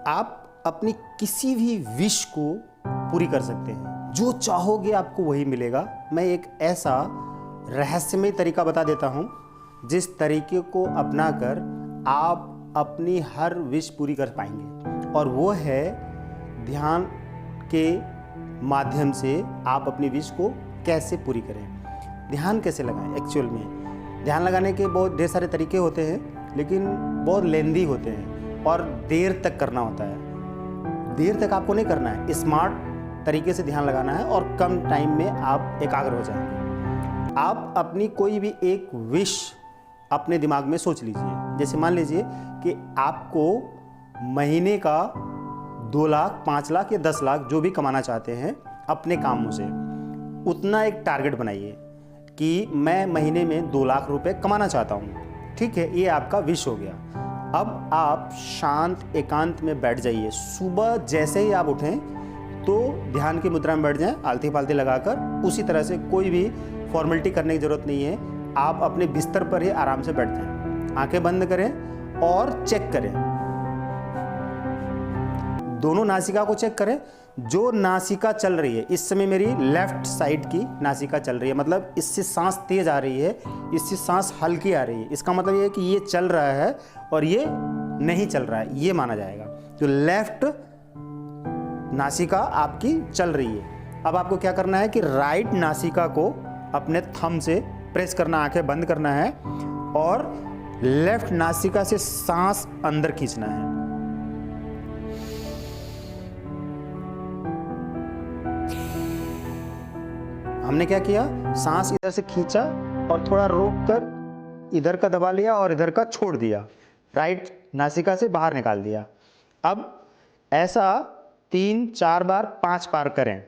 आप अपनी किसी भी विश को पूरी कर सकते हैं। जो चाहोगे आपको वही मिलेगा। मैं एक ऐसा रहस्यमय तरीका बता देता हूँ जिस तरीके को अपनाकर आप अपनी हर विश पूरी कर पाएंगे, और वो है ध्यान के माध्यम से आप अपनी विश को कैसे पूरी करें। ध्यान कैसे लगाएं? एक्चुअल में ध्यान लगाने के बहुत ढेर सारे तरीके होते हैं, लेकिन बहुत लेंदी होते हैं और देर तक करना होता है। देर तक आपको नहीं करना है, स्मार्ट तरीके से ध्यान लगाना है और कम टाइम में आप एकाग्र हो जाएंगे। आप अपनी कोई भी एक विश अपने दिमाग में सोच लीजिए। जैसे मान लीजिए कि आपको महीने का 2 लाख, 5 लाख या 10 लाख जो भी कमाना चाहते हैं अपने कामों से, उतना एक टारगेट बनाइए कि मैं महीने में 2 लाख रुपए कमाना चाहता हूँ। ठीक है, ये आपका विश हो गया। अब आप शांत एकांत में बैठ जाइए। सुबह जैसे ही आप उठें तो ध्यान की मुद्रा में बैठ जाएं, आलती फालती लगाकर। उसी तरह से कोई भी फॉर्मेलिटी करने की ज़रूरत नहीं है। आप अपने बिस्तर पर ही आराम से बैठ जाएं, आंखें बंद करें और चेक करें, दोनों नासिका को चेक करें। जो नासिका चल रही है, इस समय मेरी लेफ्ट साइड की नासिका चल रही है, मतलब इससे सांस तेज आ रही है, इससे सांस हल्की आ रही है। इसका मतलब ये है कि ये चल रहा है और ये नहीं चल रहा है, ये माना जाएगा। जो लेफ्ट नासिका आपकी चल रही है। अब आपको क्या करना है कि राइट नासिका को अपने थंब से प्रेस करना, आंखें बंद करना है और लेफ्ट नासिका से सांस अंदर खींचना है। हमने क्या किया, सांस इधर से खींचा और थोड़ा रोककर इधर का दबा लिया और इधर का छोड़ दिया, राइट नासिका से बाहर निकाल दिया। अब ऐसा 3, 4 बार, 5 बार करें।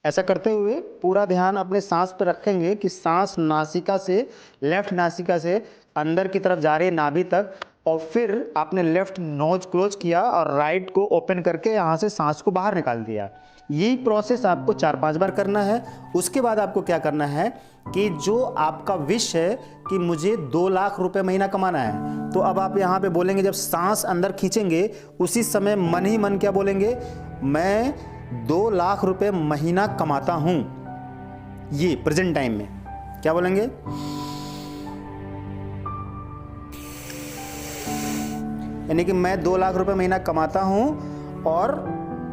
ऐसा करते हुए पूरा ध्यान अपने सांस पर रखेंगे कि सांस नासिका से, लेफ्ट नासिका से अंदर की तरफ जा रही है नाभि तक, और फिर आपने लेफ्ट नोज क्लोज किया और राइट को ओपन करके यहाँ से सांस को बाहर निकाल दिया। यही प्रोसेस आपको 4-5 बार करना है। उसके बाद आपको क्या करना है कि जो आपका विश है कि मुझे 2 लाख रुपए महीना कमाना है, तो अब आप यहाँ पे बोलेंगे, जब सांस अंदर खींचेंगे उसी समय मन ही मन क्या बोलेंगे, मैं 2 लाख रुपए महीना कमाता हूं। ये प्रेजेंट टाइम में क्या बोलेंगे, यानी कि मैं 2 लाख रुपए महीना कमाता हूं। और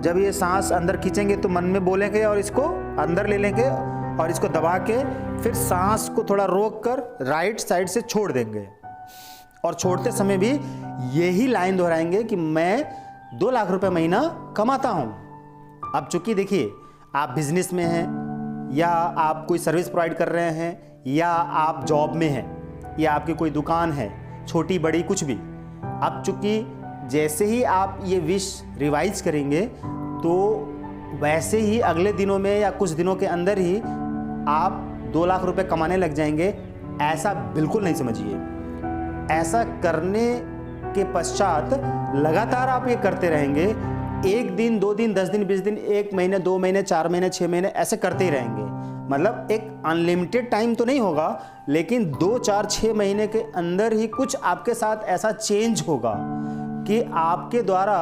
जब ये सांस अंदर खींचेंगे तो मन में बोलेंगे और इसको अंदर ले लेंगे और इसको दबा के फिर सांस को थोड़ा रोक कर राइट साइड से छोड़ देंगे, और छोड़ते समय भी यही लाइन दोहराएंगे कि मैं 2 लाख रुपए महीना कमाता हूं। अब चूंकि देखिए, आप बिजनेस में हैं या आप कोई सर्विस प्रोवाइड कर रहे हैं या आप जॉब में हैं या आपकी कोई दुकान है, छोटी बड़ी कुछ भी। अब चूंकि जैसे ही आप ये विश रिवाइज करेंगे तो वैसे ही अगले दिनों में या कुछ दिनों के अंदर ही आप 2 लाख रुपए कमाने लग जाएंगे। ऐसा बिल्कुल नहीं समझिए। ऐसा करने के पश्चात लगातार आप ये करते रहेंगे, 1 दिन, 2 दिन, 10 दिन, 20 दिन, 1 महीने, 2 महीने, 4 महीने, 6 महीने, ऐसे करते ही रहेंगे। मतलब एक अनलिमिटेड टाइम तो नहीं होगा, लेकिन 2, 4, 6 महीने के अंदर ही कुछ आपके साथ ऐसा चेंज होगा कि आपके द्वारा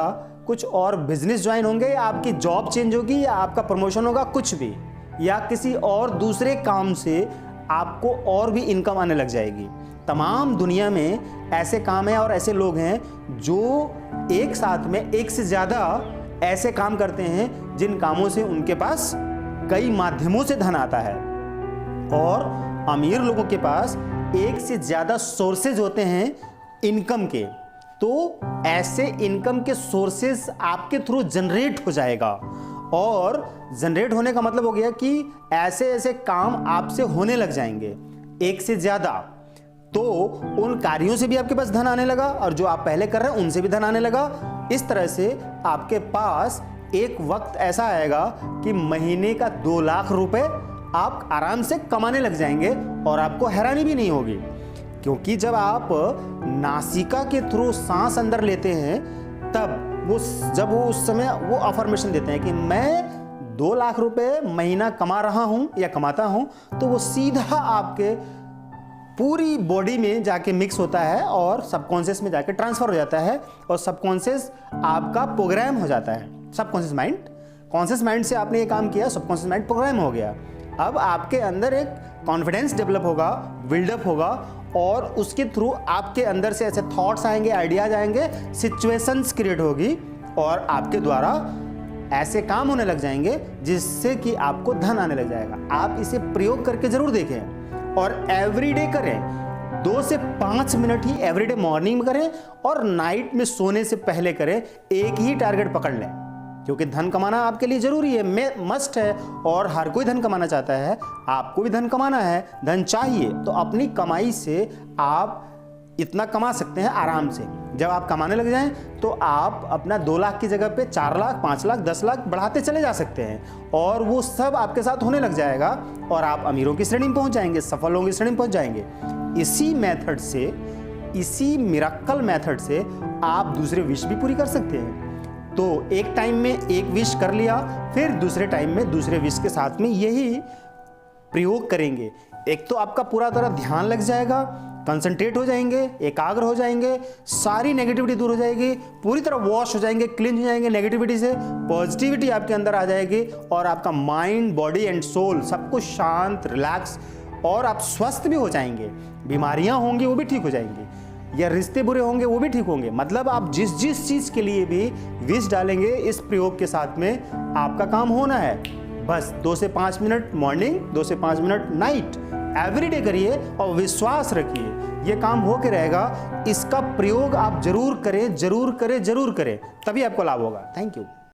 कुछ और बिजनेस ज्वाइन होंगे, या आपकी जॉब चेंज होगी, या आपका प्रमोशन होगा, कुछ भी, या किसी और दूसरे काम से आपको और भी इनकम आने लग जाएगी। तमाम दुनिया में ऐसे काम हैं और ऐसे लोग हैं जो एक साथ में एक से ज़्यादा ऐसे काम करते हैं जिन कामों से उनके पास कई माध्यमों से धन आता है। और अमीर लोगों के पास एक से ज़्यादा सोर्सेज होते हैं इनकम के। तो ऐसे इनकम के सोर्सेज आपके थ्रू जनरेट हो जाएगा, और जनरेट होने का मतलब हो गया कि ऐसे ऐसे काम आपसे होने लग जाएंगे एक से ज़्यादा। तो उन कार्यों से भी आपके पास धन आने लगा, और जो आप पहले कर रहे हैं उनसे भी धन आने लगा। इस तरह से आपके पास एक वक्त ऐसा आएगा कि महीने का 2 लाख रुपए आप आराम से कमाने लग जाएंगे, और आपको हैरानी भी नहीं होगी क्योंकि जब आप नासिका के थ्रू सांस अंदर लेते हैं तब जब वो उस समय वो अफर्मेशन देते हैं कि मैं 2 लाख रुपए महीना कमा रहा हूं या कमाता हूं, तो वो सीधा आपके पूरी बॉडी में जाके मिक्स होता है और सबकॉन्शियस में जाके ट्रांसफर हो जाता है और सबकॉन्शियस आपका प्रोग्राम हो जाता है। सबकॉन्शियस माइंड, कॉन्शियस माइंड से आपने ये काम किया, सबकॉन्शियस माइंड प्रोग्राम हो गया। अब आपके अंदर एक कॉन्फिडेंस डेवलप होगा, बिल्डअप होगा और उसके थ्रू आपके अंदर से ऐसे थॉट्स आएंगे, आइडियाज आएंगे, सिचुएशंस क्रिएट होगी और आपके द्वारा ऐसे काम होने लग जाएंगे जिससे कि आपको धन आने लग जाएगा। आप इसे प्रयोग करके जरूर देखें और एवरीडे करें। 2 से 5 मिनट ही एवरीडे मॉर्निंग में करें और नाइट में सोने से पहले करें। एक ही टारगेट पकड़ लें, क्योंकि धन कमाना आपके लिए जरूरी है, मस्ट है और हर कोई धन कमाना चाहता है। आपको भी धन कमाना है, धन चाहिए, तो अपनी कमाई से आप इतना कमा सकते हैं आराम से। जब आप कमाने लग जाएं तो आप अपना 2 लाख की जगह पे 4 लाख, 5 लाख, 10 लाख बढ़ाते चले जा सकते हैं और वो सब आपके साथ होने लग जाएगा और आप अमीरों की श्रेणी में पहुंच जाएंगे, सफल लोगों की श्रेणी में पहुंच जाएंगे। इसी मेथड से, इसी मिरेकल मेथड से आप दूसरे विश भी पूरी कर सकते हैं। तो एक टाइम में एक विश कर लिया, फिर दूसरे टाइम में दूसरे विश के साथ में यही प्रयोग करेंगे। एक तो आपका पूरा तरह ध्यान लग जाएगा, कंसंट्रेट हो जाएंगे, एकाग्र हो जाएंगे, सारी नेगेटिविटी दूर हो जाएगी, पूरी तरह वॉश हो जाएंगे, क्लीन हो जाएंगे नेगेटिविटी से, पॉजिटिविटी आपके अंदर आ जाएगी और आपका माइंड, बॉडी एंड सोल सब कुछ शांत, रिलैक्स और आप स्वस्थ भी हो जाएंगे। बीमारियां होंगी वो भी ठीक हो जाएंगी, या रिश्ते बुरे होंगे वो भी ठीक होंगे। मतलब आप जिस जिस चीज के लिए भी विश डालेंगे इस प्रयोग के साथ में आपका काम होना है। बस 2 से 5 मिनट मॉर्निंग, 2 से 5 मिनट नाइट एवरीडे करिए और विश्वास रखिए ये काम हो के रहेगा। इसका प्रयोग आप जरूर करें, जरूर करें, जरूर करें, तभी आपको लाभ होगा। Thank you.